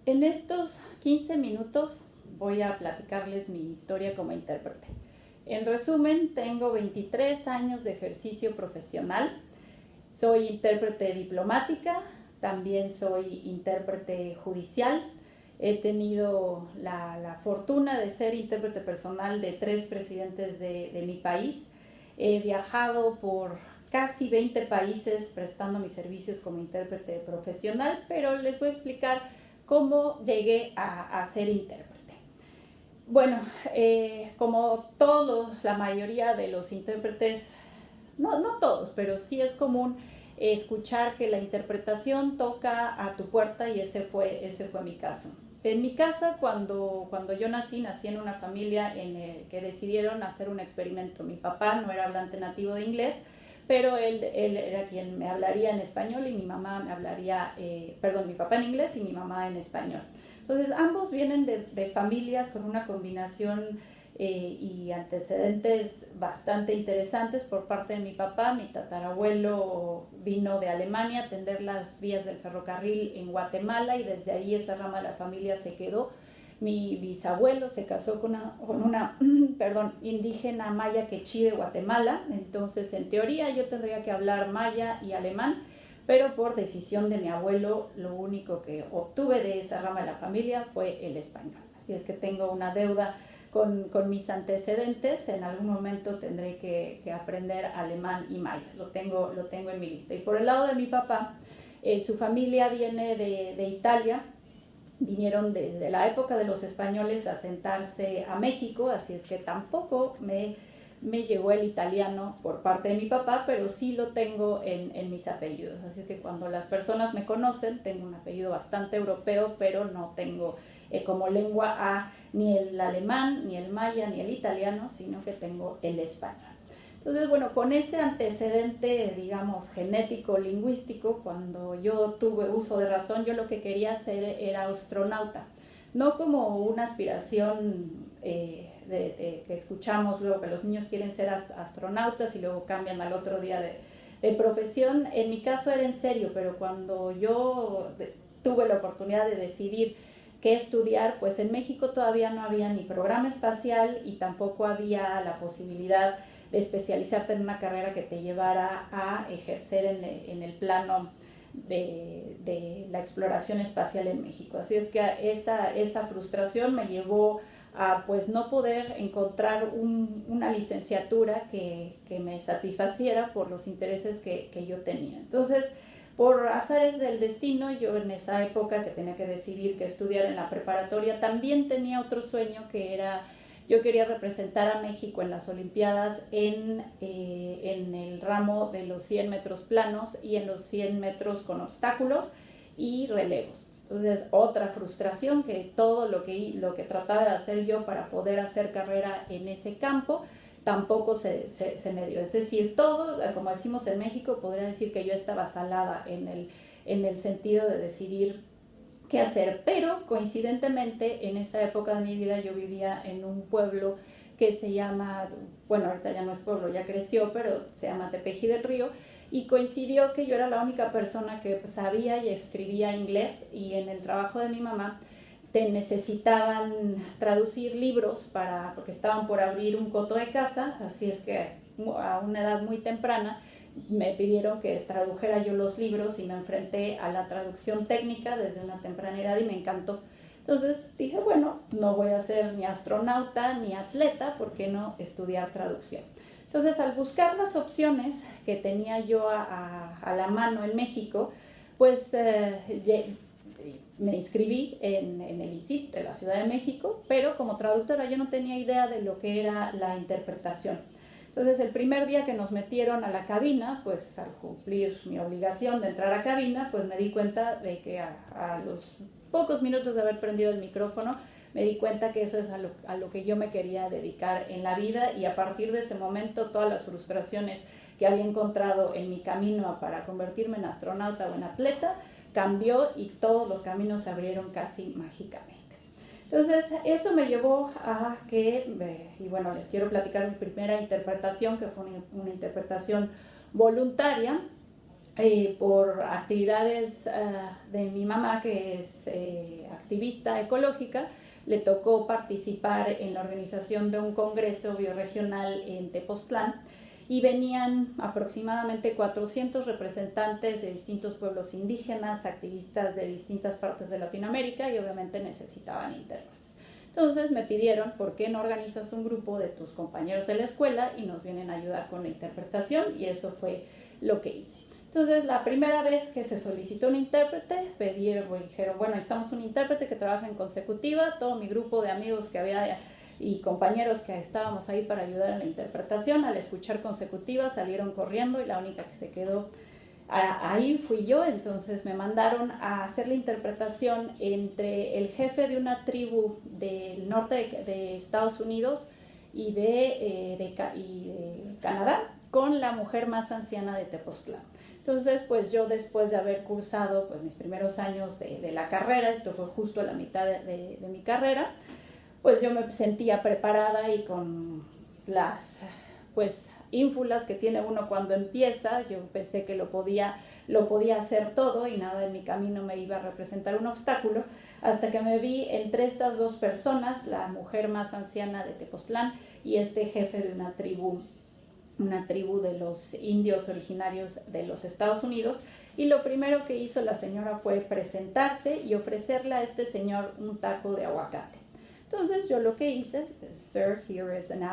En estos 15 minutos voy a platicarles mi historia como intérprete. En resumen, tengo 23 años de ejercicio profesional. Soy intérprete diplomática, también soy intérprete judicial. He tenido la fortuna de ser intérprete personal de 3 presidentes de mi país. He viajado por casi 20 países prestando mis servicios como intérprete profesional, pero les voy a explicar cómo llegué a ser intérprete. Bueno, como todos, la mayoría de los intérpretes, no todos, pero sí es común escuchar que la interpretación toca a tu puerta y ese fue mi caso. En mi casa, cuando yo nací en una familia en el que decidieron hacer un experimento. Mi papá no era hablante nativo de inglés, pero él era quien me hablaría en español y mi mamá me hablaría, mi papá en inglés y mi mamá en español. Entonces, ambos vienen de familias con una combinación y antecedentes bastante interesantes por parte de mi papá. Mi tatarabuelo vino de Alemania a atender las vías del ferrocarril en Guatemala y desde ahí esa rama de la familia se quedó. Mi bisabuelo se casó con una indígena maya quechí de Guatemala, entonces en teoría yo tendría que hablar maya y alemán, pero por decisión de mi abuelo lo único que obtuve de esa rama de la familia fue el español. Así es que tengo una deuda con mis antecedentes. En algún momento tendré que aprender alemán y maya, lo tengo en mi lista. Y por el lado de mi papá, su familia viene de Italia. Vinieron desde la época de los españoles a asentarse a México, así es que tampoco me llegó el italiano por parte de mi papá, pero sí lo tengo en mis apellidos. Así que cuando las personas me conocen, tengo un apellido bastante europeo, pero no tengo como lengua A ni el alemán, ni el maya, ni el italiano, sino que tengo el español. Entonces, bueno, con ese antecedente, digamos, genético, lingüístico, cuando yo tuve uso de razón, yo lo que quería hacer era astronauta. No como una aspiración que escuchamos luego, que los niños quieren ser astronautas y luego cambian al otro día de profesión. En mi caso era en serio, pero cuando yo tuve la oportunidad de decidir qué estudiar, pues en México todavía no había ni programa espacial y tampoco había la posibilidad de especializarte en una carrera que te llevara a ejercer en el plano de la exploración espacial en México. Así es que esa frustración me llevó a pues no poder encontrar una licenciatura que me satisfaciera por los intereses que yo tenía. Entonces, por azares del destino, yo en esa época que tenía que decidir qué estudiar en la preparatoria, también tenía otro sueño que era, yo quería representar a México en las Olimpiadas en el ramo de los 100 metros planos y en los 100 metros con obstáculos y relevos. Entonces, otra frustración, que todo lo que trataba de hacer yo para poder hacer carrera en ese campo tampoco se me dio. Es decir, todo, como decimos en México, podría decir que yo estaba salada en el sentido de decidir qué hacer, pero coincidentemente en esa época de mi vida yo vivía en un pueblo que se llama, bueno, ahorita ya no es pueblo, ya creció, pero se llama Tepeji del Río, y coincidió que yo era la única persona que sabía y escribía inglés, y en el trabajo de mi mamá necesitaban traducir libros porque estaban por abrir un coto de casa, así es que a una edad muy temprana me pidieron que tradujera yo los libros y me enfrenté a la traducción técnica desde una temprana edad y me encantó. Entonces dije, bueno, no voy a ser ni astronauta ni atleta, ¿por qué no estudiar traducción? Entonces, al buscar las opciones que tenía yo a la mano en México, pues me inscribí en el ISIT de la Ciudad de México, pero como traductora yo no tenía idea de lo que era la interpretación. Entonces, el primer día que nos metieron a la cabina, pues al cumplir mi obligación de entrar a cabina, pues me di cuenta de que a los pocos minutos de haber prendido el micrófono, me di cuenta que eso es a lo que yo me quería dedicar en la vida, y a partir de ese momento todas las frustraciones que había encontrado en mi camino para convertirme en astronauta o en atleta cambió y todos los caminos se abrieron casi mágicamente. Entonces, eso me llevó a que, y bueno, les quiero platicar mi primera interpretación, que fue una interpretación voluntaria. por actividades de mi mamá, que es activista ecológica, le tocó participar en la organización de un congreso bioregional en Tepoztlán y venían aproximadamente 400 representantes de distintos pueblos indígenas, activistas de distintas partes de Latinoamérica y obviamente necesitaban intérpretes. Entonces me pidieron, ¿por qué no organizas un grupo de tus compañeros de la escuela y nos vienen a ayudar con la interpretación? Y eso fue lo que hice. Entonces, la primera vez que se solicitó un intérprete, dijeron, bueno, necesitamos un intérprete que trabaje en consecutiva. Todo mi grupo de amigos que había y compañeros que estábamos ahí para ayudar en la interpretación, al escuchar consecutiva, salieron corriendo y la única que se quedó ahí fui yo. Entonces me mandaron a hacer la interpretación entre el jefe de una tribu del norte de Estados Unidos y de Canadá, con la mujer más anciana de Tepoztlán. Entonces, pues yo, después de haber cursado pues mis primeros años de la carrera, esto fue justo a la mitad de mi carrera, pues yo me sentía preparada y con las pues ínfulas que tiene uno cuando empieza. Yo pensé que lo podía hacer todo y nada en mi camino me iba a representar un obstáculo, hasta que me vi entre estas dos personas, la mujer más anciana de Tepoztlán y este jefe de una tribu de los indios originarios de los Estados Unidos, y lo primero que hizo la señora fue presentarse y ofrecerle a este señor un taco de aguacate. Entonces yo lo que hice, sir, here is an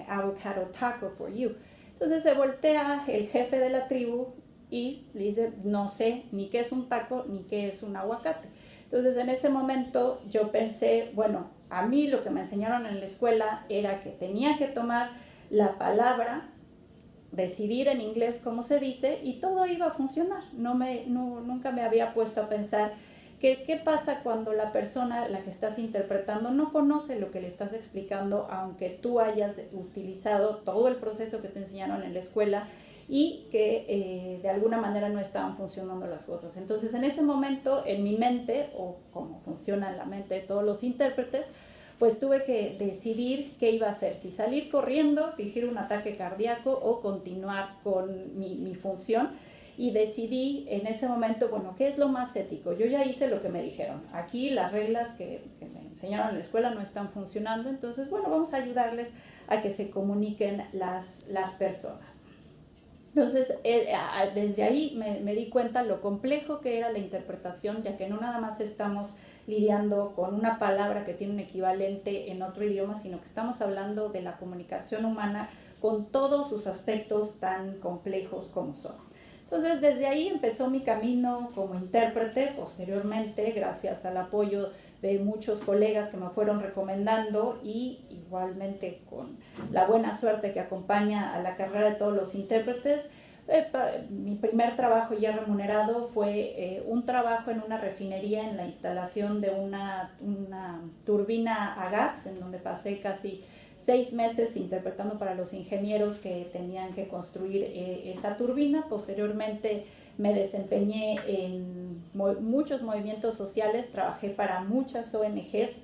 avocado taco for you. Entonces se voltea el jefe de la tribu y le dice, no sé ni qué es un taco ni qué es un aguacate. Entonces en ese momento yo pensé, bueno, a mí lo que me enseñaron en la escuela era que tenía que tomar la palabra, decidir en inglés cómo se dice y todo iba a funcionar. Nunca me había puesto a pensar qué pasa cuando la persona, la que estás interpretando, no conoce lo que le estás explicando, aunque tú hayas utilizado todo el proceso que te enseñaron en la escuela y que de alguna manera no estaban funcionando las cosas. Entonces en ese momento en mi mente, o como funciona en la mente de todos los intérpretes, pues tuve que decidir qué iba a hacer, si salir corriendo, fingir un ataque cardíaco o continuar con mi función. Y decidí en ese momento, bueno, ¿qué es lo más ético? Yo ya hice lo que me dijeron. Aquí las reglas que me enseñaron en la escuela no están funcionando, entonces, bueno, vamos a ayudarles a que se comuniquen las personas. Entonces, desde ahí me di cuenta lo complejo que era la interpretación, ya que no nada más estamos lidiando con una palabra que tiene un equivalente en otro idioma, sino que estamos hablando de la comunicación humana con todos sus aspectos tan complejos como son. Entonces, desde ahí empezó mi camino como intérprete. Posteriormente, gracias al apoyo de muchos colegas que me fueron recomendando y igualmente con la buena suerte que acompaña a la carrera de todos los intérpretes, mi primer trabajo ya remunerado fue un trabajo en una refinería en la instalación de una turbina a gas, en donde pasé casi 6 meses interpretando para los ingenieros que tenían que construir esa turbina. Posteriormente me desempeñé en muchos movimientos sociales, trabajé para muchas ONGs,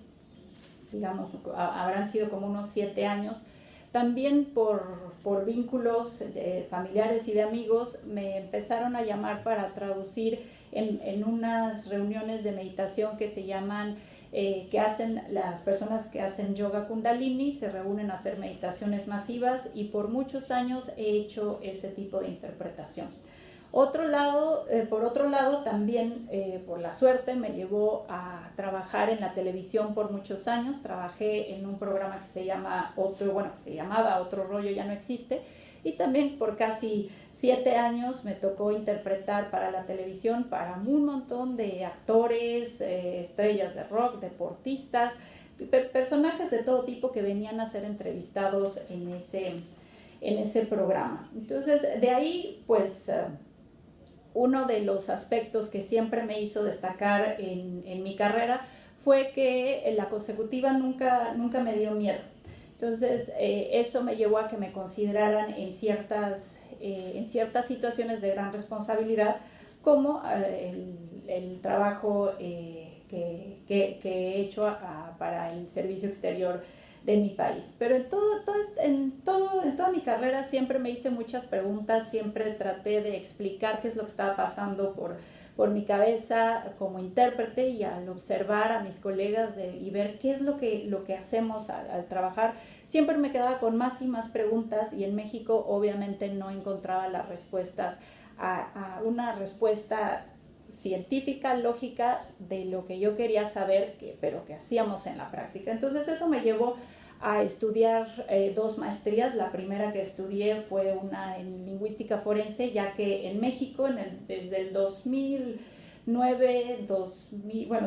digamos, habrán sido como unos 7 años. También por vínculos familiares y de amigos me empezaron a llamar para traducir en unas reuniones de meditación que se llaman, que hacen las personas que hacen yoga kundalini, se reúnen a hacer meditaciones masivas, y por muchos años he hecho ese tipo de interpretación. Por otro lado, también por la suerte me llevó a trabajar en la televisión por muchos años. Trabajé en un programa que se llamaba Otro Rollo, ya no existe, y también por casi 7 años me tocó interpretar para la televisión para un montón de actores, estrellas de rock, deportistas, personajes de todo tipo que venían a ser entrevistados en ese programa. Entonces, de ahí, pues, uno de los aspectos que siempre me hizo destacar en mi carrera fue que la consecutiva nunca me dio miedo. Entonces, eso me llevó a que me consideraran en ciertas situaciones de gran responsabilidad, como el trabajo que he hecho para el Servicio Exterior de mi país. Pero en toda mi carrera siempre me hice muchas preguntas, siempre traté de explicar qué es lo que estaba pasando por mi cabeza como intérprete, y al observar a mis colegas y ver qué es lo que hacemos al trabajar, siempre me quedaba con más y más preguntas, y en México obviamente no encontraba las respuestas a una respuesta científica, lógica de lo que yo quería saber, pero que hacíamos en la práctica. Entonces eso me llevó a estudiar 2 maestrías. La primera que estudié fue una en lingüística forense, ya que en México desde el 2009,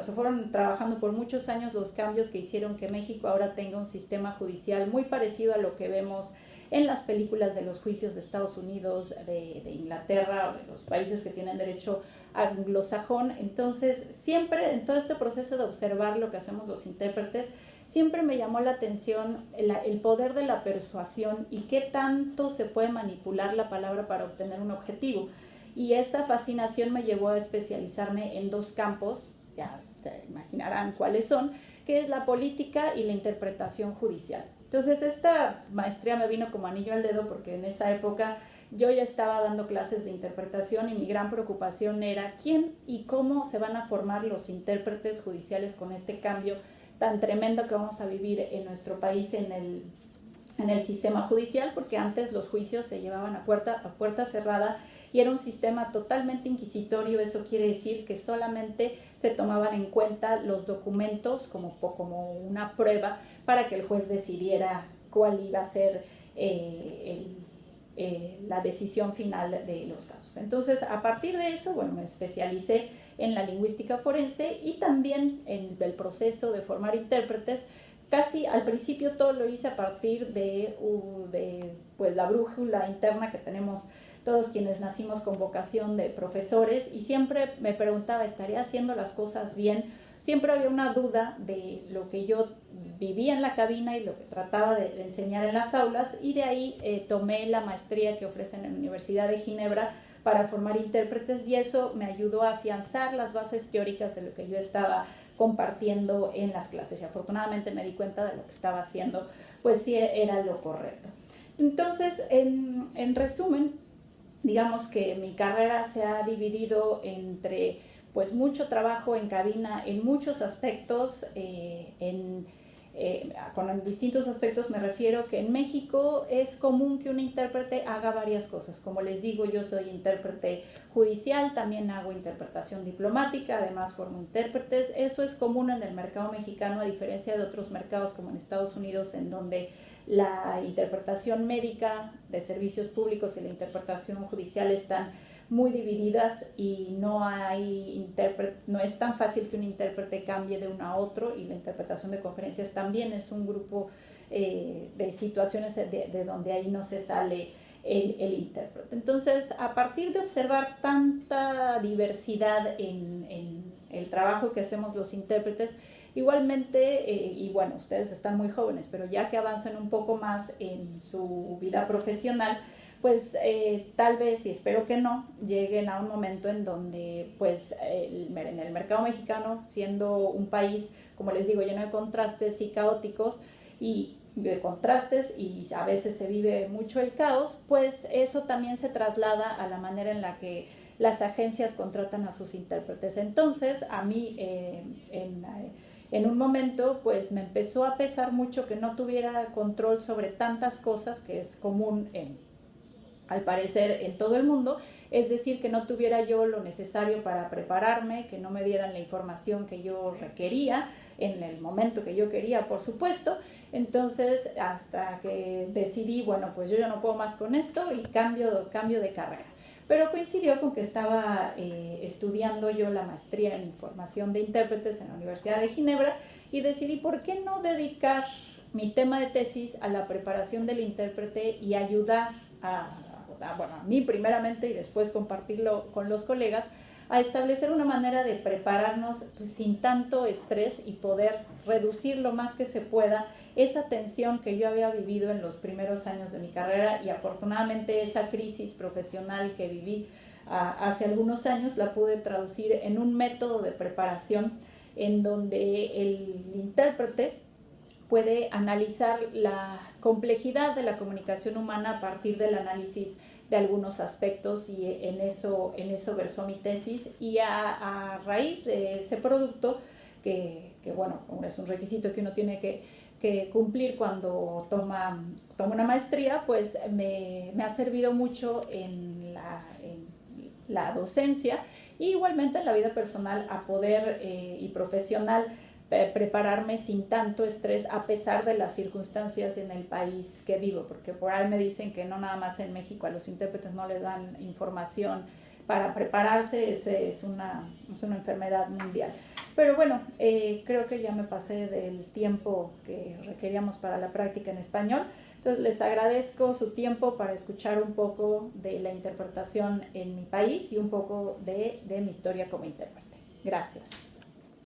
se fueron trabajando por muchos años los cambios que hicieron que México ahora tenga un sistema judicial muy parecido a lo que vemos en las películas de los juicios de Estados Unidos, de Inglaterra, o de los países que tienen derecho anglosajón. Entonces, siempre en todo este proceso de observar lo que hacemos los intérpretes, siempre me llamó la atención el poder de la persuasión y qué tanto se puede manipular la palabra para obtener un objetivo. Y esa fascinación me llevó a especializarme en 2 campos, ya te imaginarán cuáles son, que es la política y la interpretación judicial. Entonces esta maestría me vino como anillo al dedo, porque en esa época yo ya estaba dando clases de interpretación y mi gran preocupación era quién y cómo se van a formar los intérpretes judiciales con este cambio tan tremendo que vamos a vivir en nuestro país en el sistema judicial, porque antes los juicios se llevaban a puerta cerrada y era un sistema totalmente inquisitorio. Eso quiere decir que solamente se tomaban en cuenta los documentos como una prueba para que el juez decidiera cuál iba a ser la decisión final de los casos. Entonces, a partir de eso, me especialicé en la lingüística forense y también en el proceso de formar intérpretes. Casi al principio todo lo hice a partir de la brújula interna que tenemos todos quienes nacimos con vocación de profesores, y siempre me preguntaba, ¿estaría haciendo las cosas bien? Siempre había una duda de lo que yo vivía en la cabina y lo que trataba de enseñar en las aulas, y de ahí tomé la maestría que ofrecen en la Universidad de Ginebra para formar intérpretes, y eso me ayudó a afianzar las bases teóricas de lo que yo estaba compartiendo en las clases, y afortunadamente me di cuenta de lo que estaba haciendo, pues sí era lo correcto. Entonces, en resumen, digamos que mi carrera se ha dividido entre pues mucho trabajo en cabina en muchos aspectos, con distintos aspectos me refiero que en México es común que un intérprete haga varias cosas. Como les digo, yo soy intérprete judicial, también hago interpretación diplomática, además formo intérpretes. Eso es común en el mercado mexicano, a diferencia de otros mercados como en Estados Unidos, en donde la interpretación médica de servicios públicos y la interpretación judicial están muy divididas y no es tan fácil que un intérprete cambie de uno a otro, y la interpretación de conferencias también es un grupo de situaciones de donde ahí no se sale el intérprete. Entonces, a partir de observar tanta diversidad en el trabajo que hacemos los intérpretes, igualmente, ustedes están muy jóvenes, pero ya que avanzan un poco más en su vida profesional, pues tal vez, y espero que no, lleguen a un momento en donde pues en el mercado mexicano, siendo un país, como les digo, lleno de contrastes y caóticos, y a veces se vive mucho el caos, pues eso también se traslada a la manera en la que las agencias contratan a sus intérpretes. Entonces, a mí en un momento pues me empezó a pesar mucho que no tuviera control sobre tantas cosas, que es común al parecer en todo el mundo, es decir, que no tuviera yo lo necesario para prepararme, que no me dieran la información que yo requería en el momento que yo quería, por supuesto. Entonces, hasta que decidí, pues yo ya no puedo más con esto, y cambio de carrera. Pero coincidió con que estaba estudiando yo la maestría en formación de intérpretes en la Universidad de Ginebra, y decidí, ¿por qué no dedicar mi tema de tesis a la preparación del intérprete y ayudar a mí primeramente, y después compartirlo con los colegas, a establecer una manera de prepararnos sin tanto estrés y poder reducir lo más que se pueda esa tensión que yo había vivido en los primeros años de mi carrera, y afortunadamente esa crisis profesional que viví hace algunos años la pude traducir en un método de preparación en donde el intérprete puede analizar la complejidad de la comunicación humana a partir del análisis de algunos aspectos, y en eso versó mi tesis. Y a raíz de ese producto, que bueno, es un requisito que uno tiene que cumplir cuando toma una maestría, pues me ha servido mucho en la docencia, y igualmente en la vida personal, a poder y profesional prepararme sin tanto estrés, a pesar de las circunstancias en el país que vivo, porque por ahí me dicen que no nada más en México a los intérpretes no les dan información para prepararse. Es una enfermedad mundial. Pero bueno, creo que ya me pasé del tiempo que requeríamos para la práctica en español. Entonces les agradezco su tiempo para escuchar un poco de la interpretación en mi país y un poco de mi historia como intérprete. Gracias.